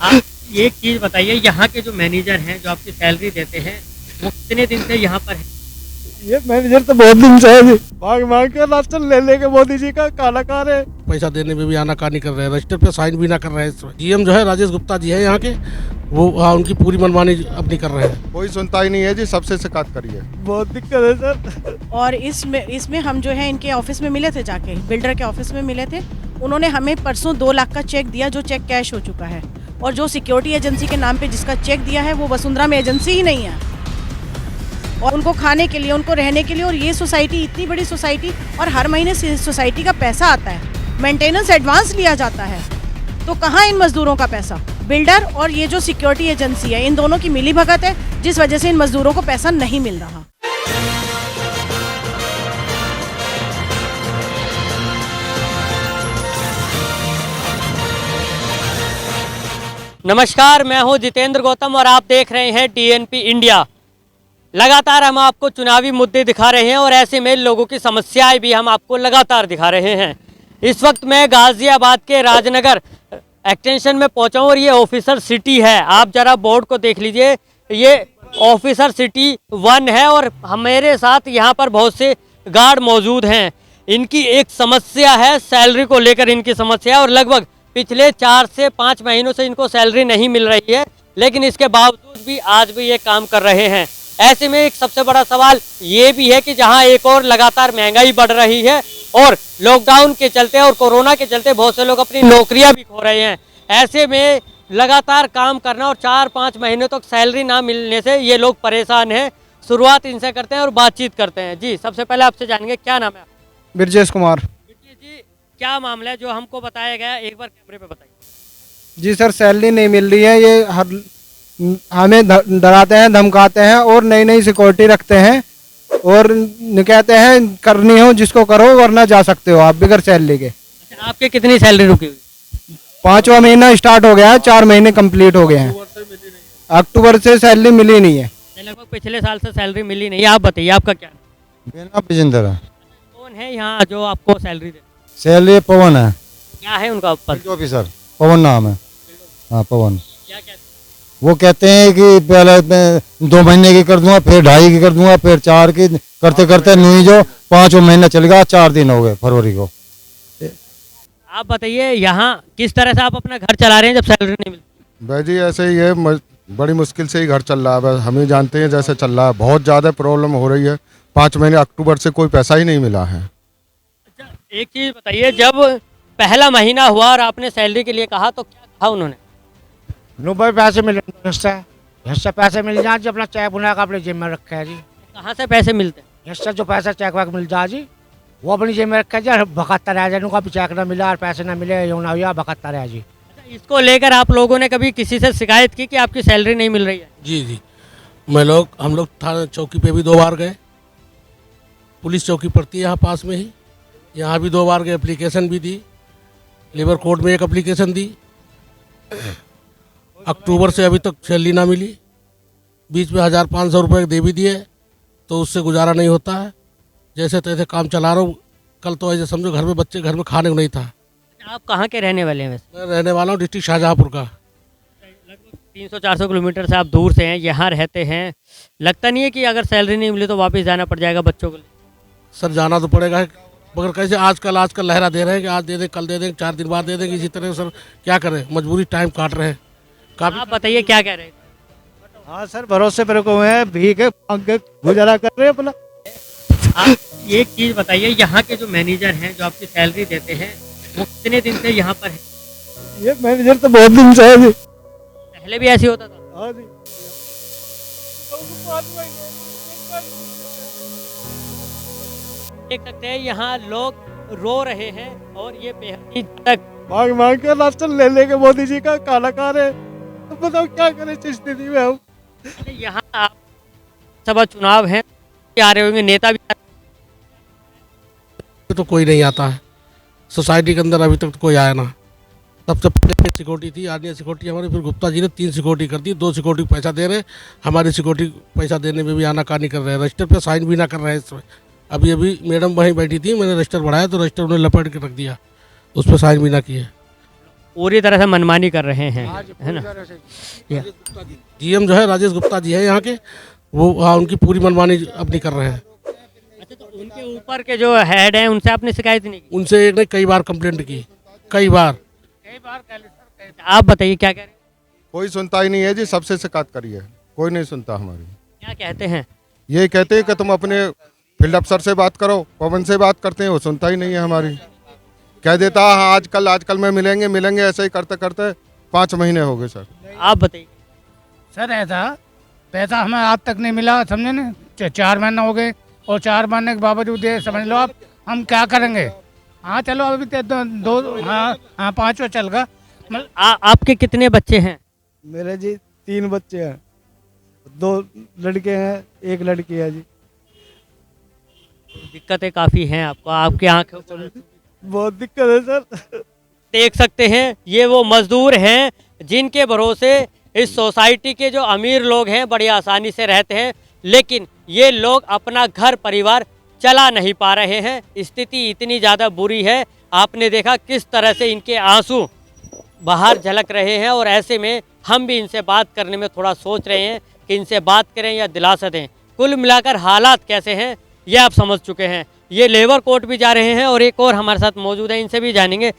आप एक चीज़ बताइए, यहाँ के जो मैनेजर हैं, जो आपकी सैलरी देते हैं, वो कितने दिन से यहाँ पर हैं? ये मैनेजर तो बहुत दिन से है जी, मांग मांग के राशन ले लेके मोदी जी का काला खा रहे। पैसा देने में भी आनाकानी कर रहे हैं, रजिस्टर पे साइन भी ना कर रहे हैं। इसमें जीएम जो है राजेश गुप्ता जी है यहाँ के, वो उनकी पूरी मनमानी अपनी कर रहे हैं। कोई सुनता ही नहीं है जी, सबसे शिकायत करिए। बहुत दिक्कत है सर। और इसमें हम जो है इनके ऑफिस में मिले थे, जाके बिल्डर के ऑफिस में मिले थे। उन्होंने हमें परसों 2 लाख का चेक दिया, जो चेक कैश हो चुका है। और जो सिक्योरिटी एजेंसी के नाम पे जिसका चेक दिया है, वो वसुंधरा में एजेंसी ही नहीं है। और उनको खाने के लिए, उनको रहने के लिए, और ये सोसाइटी इतनी बड़ी सोसाइटी, और हर महीने सोसाइटी का पैसा आता है, मेंटेनेंस एडवांस लिया जाता है। तो कहाँ इन मजदूरों का पैसा? बिल्डर और ये जो सिक्योरिटी एजेंसी है, इन दोनों की मिली भगत है, जिस वजह से इन मजदूरों को पैसा नहीं मिल रहा। नमस्कार, मैं हूं जितेंद्र गौतम और आप देख रहे हैं टीएनपी इंडिया। लगातार हम आपको चुनावी मुद्दे दिखा रहे हैं और ऐसे में लोगों की समस्याएं भी हम आपको लगातार दिखा रहे हैं। इस वक्त मैं गाजियाबाद के राजनगर एक्सटेंशन में पहुंचा हूं और ये ऑफिसर सिटी है। आप जरा बोर्ड को देख लीजिए, ये ऑफिसर सिटी 1 है और हमारे साथ यहाँ पर बहुत से गार्ड मौजूद हैं। इनकी एक समस्या है, सैलरी को लेकर इनकी समस्या है और लगभग पिछले 4 से 5 महीनों से इनको सैलरी नहीं मिल रही है, लेकिन इसके बावजूद भी आज भी ये काम कर रहे हैं। ऐसे में एक सबसे बड़ा सवाल ये भी है कि जहां एक और लगातार महंगाई बढ़ रही है और लॉकडाउन के चलते और कोरोना के चलते बहुत से लोग अपनी नौकरियां भी खो रहे हैं, ऐसे में लगातार काम करना और 4-5 महीने तक सैलरी ना मिलने से ये लोग परेशान हैं। शुरुआत इनसे करते हैं और बातचीत करते हैं। जी, सबसे पहले आपसे जानेंगे, क्या नाम है आपका? ब्रजेश कुमार। जी, क्या मामला है जो हमको बताया गया, एक बार कैमरे पे बताइए। जी सर, सैलरी नहीं मिल रही है। ये हमें डराते हैं, धमकाते हैं और नई नई सिक्योरिटी रखते हैं और कहते हैं करनी हो जिसको करो, वरना जा सकते हो आप बिगर सैलरी के। अच्छा, आपके कितनी सैलरी रुकी हुई? 5वां महीना स्टार्ट हो गया है, 4 महीने कंप्लीट हो गए हैं। अक्टूबर से सैलरी मिली नहीं है। लगभग पिछले साल से सैलरी मिली नहीं है। आप बताइए, आपका क्या नाम? मेरा नाम विजेंद्र है। कौन है यहाँ जो आपको सैलरी दे? सैलरी पवन है, क्या है उनका पद? ऑफिसर पवन नाम है। हाँ पवन। क्या कहते हैं? वो कहते हैं कि पहले मैं 2 महीने की कर दूंगा, फिर 2.5 की कर दूंगा, फिर 4 की, करते करते नहीं जो 5वां महीना चल गया, 4 दिन हो गए फरवरी को। आप बताइए, यहाँ किस तरह से आप अपना घर चला रहे हैं जब सैलरी नहीं मिलती? भाई जी ऐसे ही है, बड़ी मुश्किल से ही घर चल रहा है। बस हम ही जानते हैं जैसे चल रहा है, बहुत ज़्यादा प्रॉब्लम हो रही है। 5 महीने अक्टूबर से कोई पैसा ही नहीं मिला है। अच्छा, एक चीज़ बताइए, जब पहला महीना हुआ और आपने सैलरी के लिए कहा तो क्या कहा उन्होंने? नो भाई पैसे मिले, हिस्सा पैसे मिल जाए जी, अपना चेक बना के अपने जेब में रखा है जी। कहाँ से पैसे मिलते हैं? हिस्सा जो पैसा चेक वाक मिल जाए जी, वो अपनी जेब में रखा है जी। भकता रह जाए, उनका भी चेक ना मिला और पैसे ना मिले, यूँ ना हुआ, भकता रह जी। अच्छा, इसको लेकर आप लोगों ने कभी किसी से शिकायत की कि आपकी सैलरी नहीं मिल रही है? जी, हम लोग थाना चौकी पे भी 2 बार गए। पुलिस चौकी पड़ती है यहाँ पास में ही, यहाँ भी 2 बार गए, एप्लीकेशन भी दी। लेबर कोर्ट में एक एप्लीकेशन दी। अक्टूबर से अभी तक सैलरी ना मिली। बीच में 1500 रुपये दे भी दिए, तो उससे गुजारा नहीं होता है। जैसे तैसे काम चला रहा हूँ। कल तो ऐसे समझो घर में बच्चे, घर में खाने को नहीं था। आप कहाँ के रहने वाले हैं वैसे? मैं रहने वाला हूँ डिस्ट्रिक्ट शाहजहाँपुर का। लगभग 300-400 किलोमीटर से आप दूर से हैं, यहाँ रहते हैं। लगता नहीं है कि अगर सैलरी नहीं मिली तो वापस जाना पड़ जाएगा बच्चों को? सर जाना तो पड़ेगा, मगर कैसे आजकल लहरा दे रहे हैं कि आज दे दें, कल दे दें, 4 दिन बाद दे देंगे। इसी तरह सर क्या करें, मजबूरी टाइम काट रहे हैं। आप बताइए, क्या कह रहे हैं? हाँ सर, भरोसे पर को है, भीख है, मांग के गुजारा कर रहे हैं अपना। आप एक चीज़ बताइए, यहाँ के जो मैनेजर हैं, जो आपकी सैलरी देते हैं, वो कितने दिन से यहाँ पर हैं? ये मैनेजर तो बहुत दिन से है जी। पहले भी ऐसे होता था? हाँ जी। देख सकते हैं यहाँ लोग रो रहे हैं और ये बेहद ही तक मांग मांग के राशन ले लेके मोदी जी का काला खा रहे। तो बताओ क्या करें इस स्थिति में हम। यहाँ आप सभा चुनाव हैं, आ रहे होंगे, नेता भी तो कोई नहीं आता है सोसाइटी के अंदर, अभी तक तो कोई आया ना। सबसे पहले सिक्योरिटी थी, आर्मी सिक्योरिटी हमारी, फिर गुप्ता जी ने 3 सिक्योरिटी कर दी। 2 सिक्योरिटी पैसा दे रहे, हमारी सिक्योरिटी पैसा देने में भी आनाकानी कर रहे हैं, रजिस्टर पे साइन भी ना कर रहे हैं। इसमें अभी मैडम वहीं बैठी थी, मैंने रजिस्टर बढ़ाया तो रजिस्टर उन्हें लपेट के रख दिया, उस पर साइन भी ना किए। पूरी तरह से मनमानी कर रहे हैं, है ना? या- जीएम जो है राजेश गुप्ता जी है यहाँ के, वो उनकी पूरी मनमानी अपनी कर रहे हैं। अच्छा, तो उनके ऊपर के जो हेड हैं उनसे आपने शिकायत नहीं की? उनसे एक ने कई बार कंप्लेंट की, कई बार। आप बताइए क्या कह रहे हैं? कोई सुनता ही नहीं है जी, सबसे शिकायत करी है, कोई नहीं सुनता हमारी। क्या कहते हैं? ये कहते हैं कि तुम अपने फील्ड अफसर से बात करो, पवन से बात करते हैं, वो सुनता ही नहीं है हमारी। कह देता हाँ आजकल में मिलेंगे, ऐसे ही करते करते 5 महीने हो गए सर। आप बताइए। सर ऐसा पैसा हमें आज तक नहीं मिला, समझे ना? 4 महीने हो गए और 4 महीने के बावजूद ये समझ लो आप हम क्या करेंगे। हाँ चलो अभी दो हाँ 5वां चल गया। आपके कितने बच्चे हैं? मेरे जी 3 बच्चे हैं, 2 लड़के हैं, 1 लड़की है जी। दिक्कतें काफ़ी हैं आपको, आपके आँखों पर बहुत दिक्कत है सर। देख सकते हैं ये वो मजदूर हैं जिनके भरोसे इस सोसाइटी के जो अमीर लोग हैं बड़ी आसानी से रहते हैं, लेकिन ये लोग अपना घर परिवार चला नहीं पा रहे हैं। स्थिति इतनी ज़्यादा बुरी है, आपने देखा किस तरह से इनके आंसू बाहर झलक रहे हैं, और ऐसे में हम भी इनसे बात करने में थोड़ा सोच रहे हैं कि इनसे बात करें या दिलासा दें। कुल मिलाकर हालात कैसे हैं ये आप समझ चुके हैं। ये लेबर कोर्ट भी जा रहे हैं और एक और हमारे साथ मौजूद है, इनसे भी जानेंगे।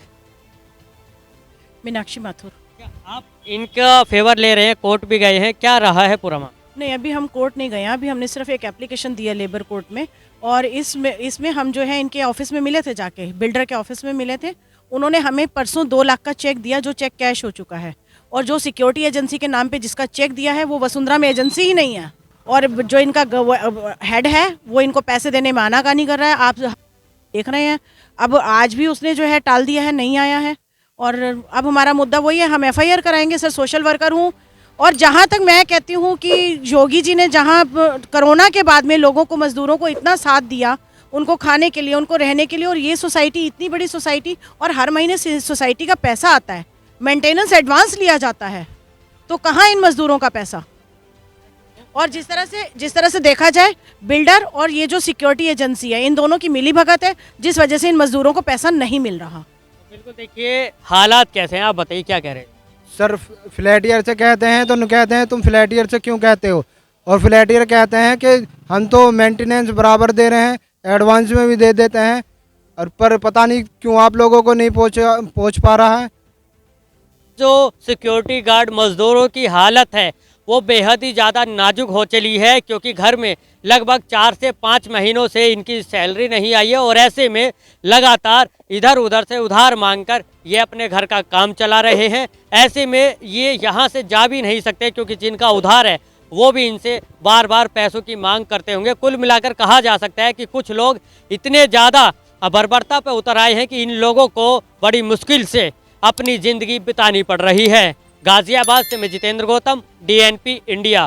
मीनाक्षी माथुर। क्या आप इनका फेवर ले रहे हैं, कोर्ट भी गए हैं, क्या रहा है पूरा मामला? नहीं, अभी हम कोर्ट नहीं गए हैं, अभी हमने सिर्फ एक एप्लीकेशन दिया लेबर कोर्ट में, और इसमें हम जो है इनके ऑफिस में मिले थे, जाके बिल्डर के ऑफिस में मिले थे। उन्होंने हमें परसों 2 लाख का चेक दिया, जो चेक कैश हो चुका है, और जो सिक्योरिटी एजेंसी के नाम पे जिसका चेक दिया है वो वसुंधरा में एजेंसी ही नहीं है, और जो इनका हेड है वो इनको पैसे देने में आनाकानी कर रहा है। आप देख रहे हैं, अब आज भी उसने जो है टाल दिया है, नहीं आया है, और अब हमारा मुद्दा वही है, हम FIR कराएंगे। सर सोशल वर्कर हूँ, और जहाँ तक मैं कहती हूँ कि योगी जी ने जहाँ कोरोना के बाद में लोगों को, मजदूरों को इतना साथ दिया, उनको खाने के लिए, उनको रहने के लिए, और ये सोसाइटी इतनी बड़ी सोसाइटी, और हर महीने सोसाइटी का पैसा आता है, मेंटेनेंस एडवांस लिया जाता है, तो कहाँ इन मजदूरों का पैसा? और जिस तरह से देखा जाए, बिल्डर और ये जो सिक्योरिटी एजेंसी है, इन दोनों की मिली भगत है, जिस वजह से इन मजदूरों को पैसा नहीं मिल रहा। बिल्कुल, देखिए हालात कैसे हैं, आप बताइए क्या कह रहे हैं? सर फ्लैट ईयर से कहते हैं तो कहते हैं तुम फ्लैट ईयर से क्यों कहते हो, और फ्लैट ईयर कहते हैं कि हम तो मेंटेनेंस बराबर दे रहे हैं, एडवांस में भी दे देते हैं, और पर पता नहीं क्यों आप लोगों को नहीं पहुँच पा रहा है। जो सिक्योरिटी गार्ड मजदूरों की हालत है वो बेहद ही ज़्यादा नाजुक हो चली है, क्योंकि घर में लगभग 4 से 5 महीनों से इनकी सैलरी नहीं आई है, और ऐसे में लगातार इधर उधर से उधार मांगकर ये अपने घर का काम चला रहे हैं। ऐसे में ये यहाँ से जा भी नहीं सकते, क्योंकि जिनका उधार है वो भी इनसे बार बार पैसों की मांग करते होंगे। कुल मिलाकर कहा जा सकता है कि कुछ लोग इतने ज़्यादा बर्बरता पर उतर आए हैं कि इन लोगों को बड़ी मुश्किल से अपनी ज़िंदगी बितानी पड़ रही है। गाज़ियाबाद से मैं जितेंद्र गौतम, DNP इंडिया।